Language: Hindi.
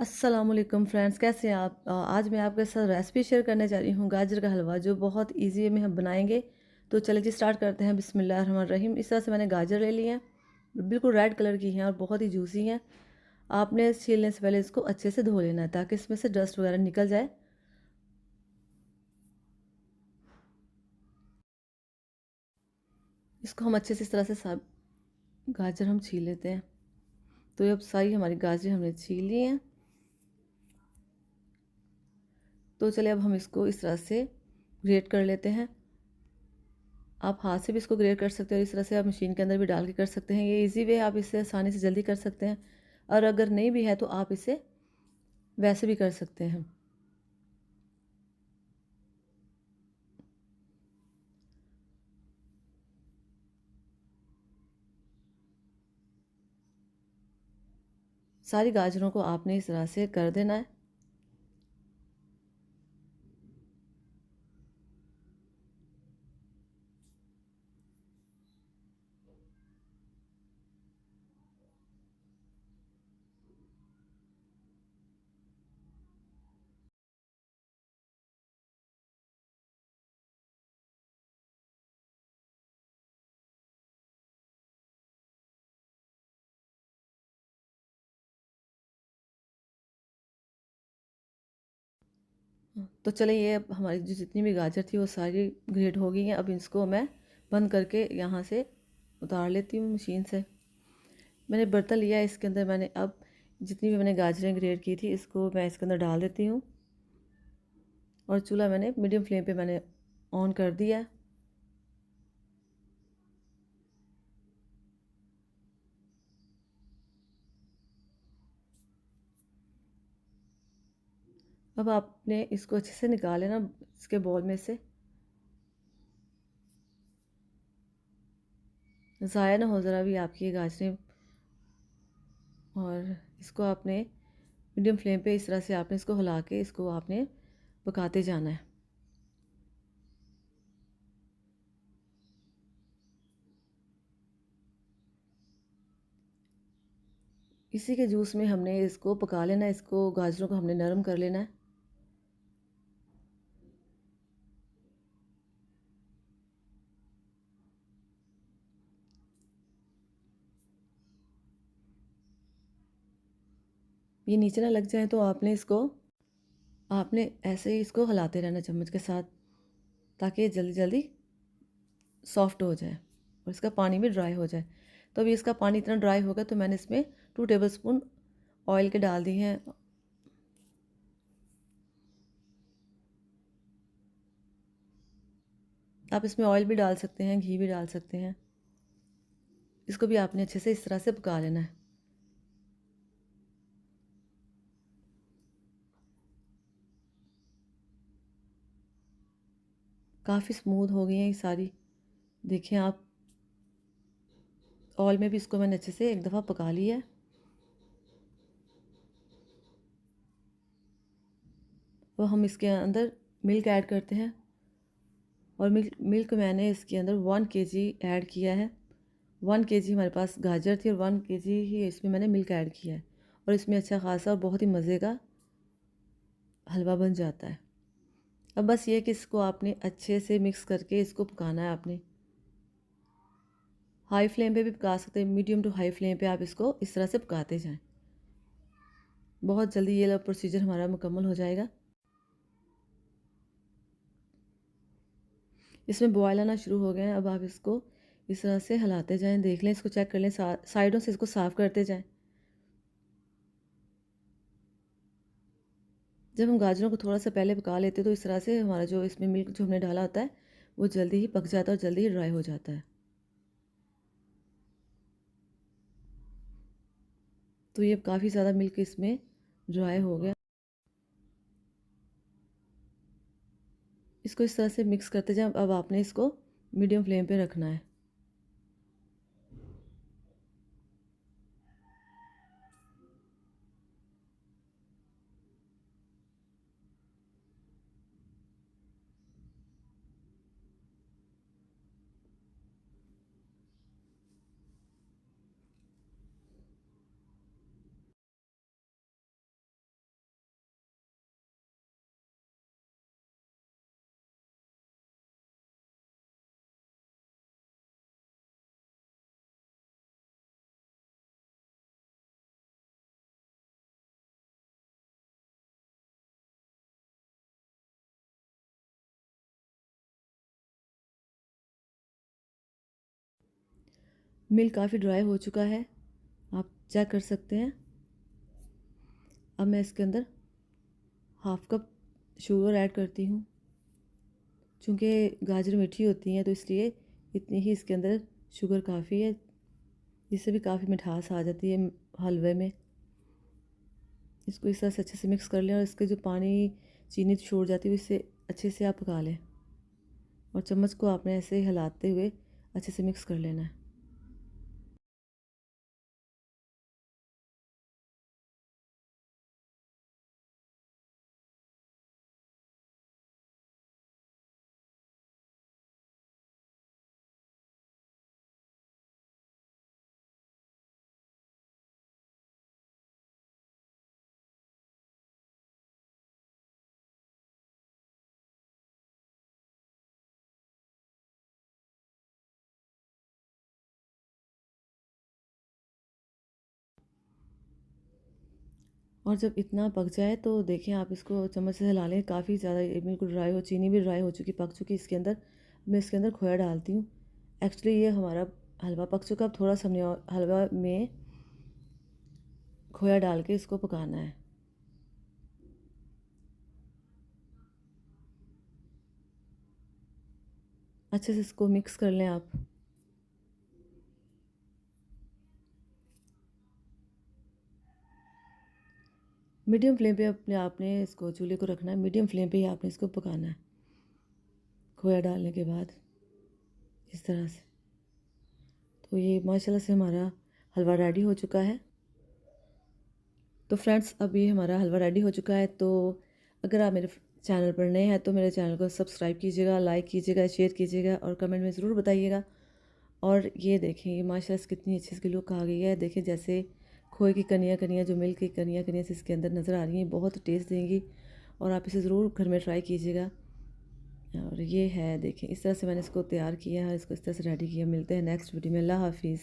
अस्सलामुअलैकुम फ्रेंड्स, कैसे हैं आप? आज मैं आपके साथ रेसिपी शेयर करने जा रही हूँ गाजर का हलवा, जो बहुत इजी में हम बनाएंगे। तो चलिए जी स्टार्ट करते हैं। बिस्मिल्लाहिर्रहमानिर्रहीम। इस तरह से मैंने गाजर ले ली हैं, बिल्कुल रेड कलर की हैं और बहुत ही जूसी हैं। आपने छीलने से पहले इसको अच्छे से धो लेना है ताकि इसमें से डस्ट वगैरह निकल जाए। इसको हम अच्छे से इस तरह से सब गाजर हम छील लेते हैं। तो ये अब सारी हमारी गाजर हमने छील ली हैं। तो चलिए अब हम इसको इस तरह से ग्रेट कर लेते हैं। आप हाथ से भी इसको ग्रेट कर सकते हो और इस तरह से आप मशीन के अंदर भी डाल के कर सकते हैं। ये इजी वे, आप इससे आसानी से जल्दी कर सकते हैं। और अगर नहीं भी है तो आप इसे वैसे भी कर सकते हैं। सारी गाजरों को आपने इस तरह से कर देना है। तो चलिए ये अब हमारी जो जितनी भी गाजर थी वो सारी ग्रेट हो गई हैं। अब इसको मैं बंद करके यहाँ से उतार लेती हूँ मशीन से। मैंने बर्तन लिया है, इसके अंदर मैंने अब जितनी भी मैंने गाजरें ग्रेट की थी इसको मैं इसके अंदर डाल देती हूँ। और चूल्हा मैंने मीडियम फ्लेम पे मैंने ऑन कर दिया है। अब आपने इसको अच्छे से निकाल लेना इसके बॉल में से, ज़ाया ना हो ज़रा भी आपकी ये गाजरें। और इसको आपने मीडियम फ्लेम पे इस तरह से आपने इसको हिला के इसको आपने पकाते जाना है। इसी के जूस में हमने इसको पका लेना है, इसको गाजरों को हमने नरम कर लेना है। ये नीचे ना लग जाए तो आपने ऐसे ही इसको हिलाते रहना चम्मच के साथ, ताकि ये जल्दी जल्दी सॉफ्ट हो जाए और इसका पानी भी ड्राई हो जाए। तो अभी इसका पानी इतना ड्राई होगा तो मैंने इसमें 2 टेबलस्पून ऑयल के डाल दिए हैं। आप इसमें ऑयल भी डाल सकते हैं, घी भी डाल सकते हैं। इसको भी आपने अच्छे से इस तरह से पका लेना है। काफ़ी स्मूथ हो गई हैं ये सारी। देखिए आप, ऑयल में भी इसको मैंने अच्छे से एक दफ़ा पका लिया है। अब हम इसके अंदर मिल्क ऐड करते हैं। और मिल्क मैंने इसके अंदर 1 kg ऐड किया है। 1 kg हमारे पास गाजर थी और 1 kg ही इसमें मैंने मिल्क ऐड किया है। और इसमें अच्छा खासा और बहुत ही मज़े का हलवा बन जाता है। अब बस ये कि इसको आपने अच्छे से मिक्स करके इसको पकाना है आपने। हाई फ्लेम पे भी पका सकते हैं, मीडियम टू हाई फ्लेम पे आप इसको इस तरह से पकाते जाएं। बहुत जल्दी ये प्रोसीजर हमारा मुकम्मल हो जाएगा। इसमें बॉयल आना शुरू हो गए हैं। अब आप इसको इस तरह से हिलाते जाएं, देख लें, इसको चेक कर लें, साइडों से इसको साफ़ करते जाएं। जब हम गाजरों को थोड़ा सा पहले पका लेते हैं तो इस तरह से हमारा जो इसमें मिल्क जो हमने डाला होता है वो जल्दी ही पक जाता है और जल्दी ही ड्राई हो जाता है। तो ये काफ़ी ज़्यादा मिल्क इसमें ड्राई हो गया। इसको इस तरह से मिक्स करते जाएं। अब आपने इसको मीडियम फ्लेम पे रखना है। मिल्क काफ़ी ड्राई हो चुका है, आप चेक कर सकते हैं। अब मैं इसके अंदर हाफ़ कप शुगर ऐड करती हूँ। चूँकि गाजर मीठी होती हैं तो इसलिए इतनी ही इसके अंदर शुगर काफ़ी है, जिससे भी काफ़ी मिठास आ जाती है हलवे में। इसको इस तरह से अच्छे से मिक्स कर लें और इसके जो पानी चीनी छोड़ जाती है इसे अच्छे से आप पका लें और चम्मच को आपने ऐसे हिलाते हुए अच्छे से मिक्स कर लेना है। और जब इतना पक जाए तो देखें आप इसको चम्मच से हिला लें, काफ़ी ज़्यादा ये बिल्कुल ड्राई हो, चीनी भी ड्राई हो चुकी, पक चुकी। इसके अंदर मैं इसके अंदर खोया डालती हूँ। एक्चुअली ये हमारा हलवा पक चुका, अब थोड़ा सा हमने और हलवा में खोया डाल के इसको पकाना है। अच्छे से इसको मिक्स कर लें आप। मीडियम फ्लेम पे अपने आपने इसको चूल्हे को रखना है, मीडियम फ्लेम पे ही आपने इसको पकाना है खोया डालने के बाद, इस तरह से। तो ये माशाल्लाह से हमारा हलवा रेडी हो चुका है। तो फ्रेंड्स, अब ये हमारा हलवा रेडी हो चुका है। तो अगर आप मेरे चैनल पर नए हैं तो मेरे चैनल को सब्सक्राइब कीजिएगा, लाइक कीजिएगा, शेयर कीजिएगा और कमेंट में ज़रूर बताइएगा। और ये देखें, ये माशाल्लाह से कितनी अच्छी इसकी लुक आ गई है। देखें जैसे खोए की कनियाँ कनियाँ, जो मिल्क की कनियाँ कनियाँ से इसके अंदर नज़र आ रही हैं, बहुत टेस्ट देंगी और आप इसे ज़रूर घर में ट्राई कीजिएगा। और ये है, देखें इस तरह से मैंने इसको तैयार किया है, इसको इस तरह से रेडी किया। मिलते हैं नेक्स्ट वीडियो में। अल्लाह हाफिज़।